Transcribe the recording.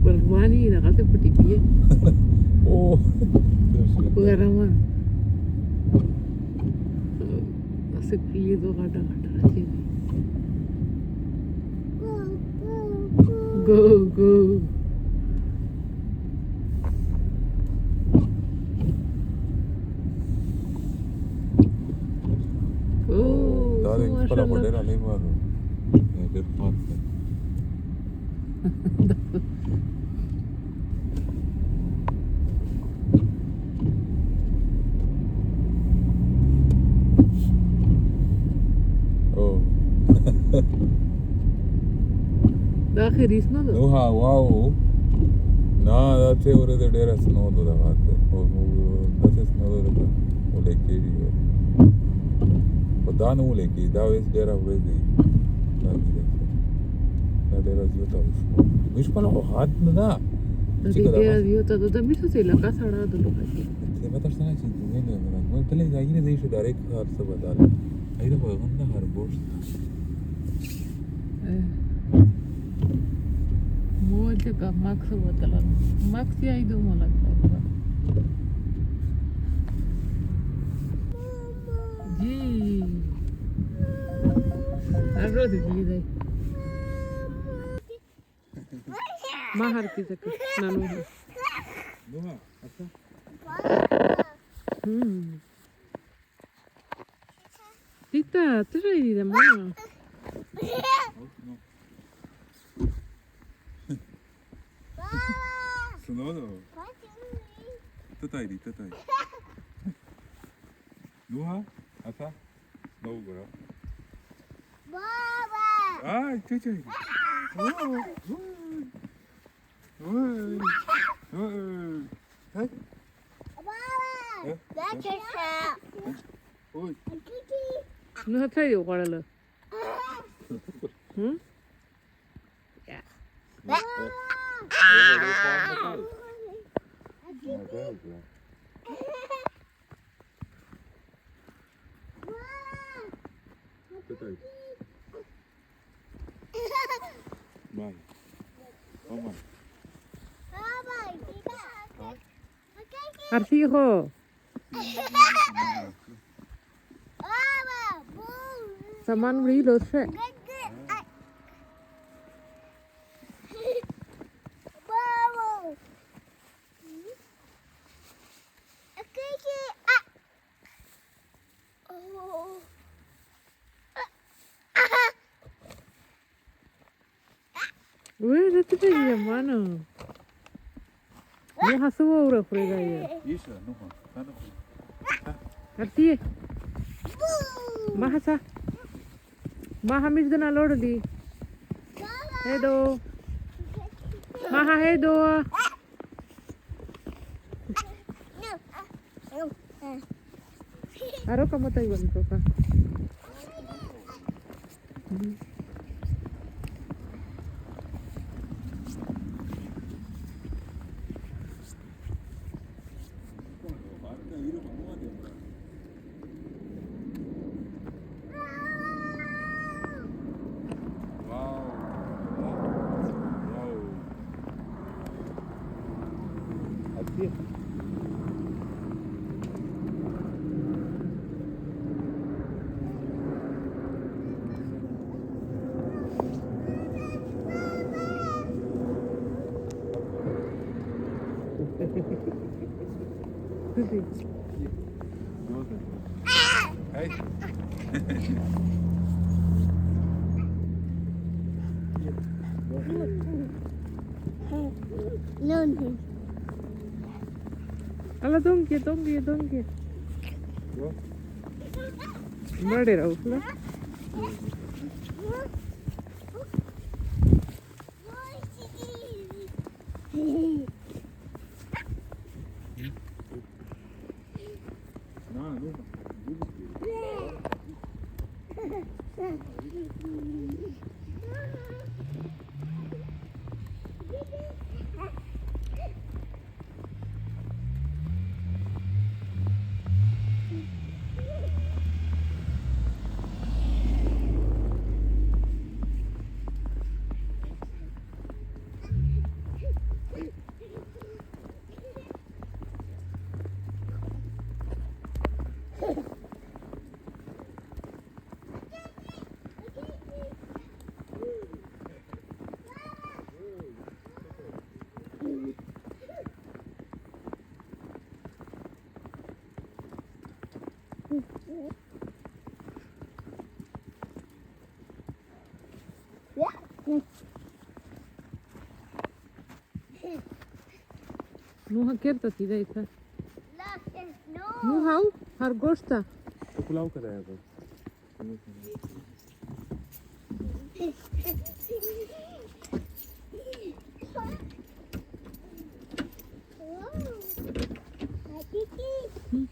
Berwani dah kata peti piye. Oh. Pengaraman. Asyik piye tu kata aja. Go go. Oh, Darling, para poder animar. Ver parte. Oh. Da akhir snow do. Nuha, wow. Na, that's over the there snow do da baat. Oh, that's snow do da. वो लेके ही है. पता नहीं वो लेके. Da is there already. Na there is you too. مش पला हाथ में ना. There you to da miso se la casa ra do lo kai. ते बता सना चीज नहीं है. मैं पहले जाइए नहीं शो डायरेक्ट हाथ से बता रहा. आई तो बगन ना हर बोर्ड. मुझे का मार्क्स बतला. मार्क्स ही आई दो मला लगता. जी. अगर तो जी दे. Mahar की तक नानू है. Nuha, अच्छा. Tita, trae de mano. Sonoro. Tatai. Nuha, अच्छा. No girl. Baba. Ah, chichi. Hey. That's your shot. Oi. No trae yo para lo. Yeah. Bye. Oh my. Arcijo. Saman beri lo se. Uy, no te pegues, mano. Nuha subo ahora frega ya. Isha, Nuha. Arciye. Maha sa. Maha mis dana lord di. Hedo. Maha hedo. Aro kamu tahu kan papa? Hey. No. Ala donki. Murder out la. Nuha kerta ti dai ka. Look, it's snow. Nuha har gosta. Pulao करायचा Oh, I think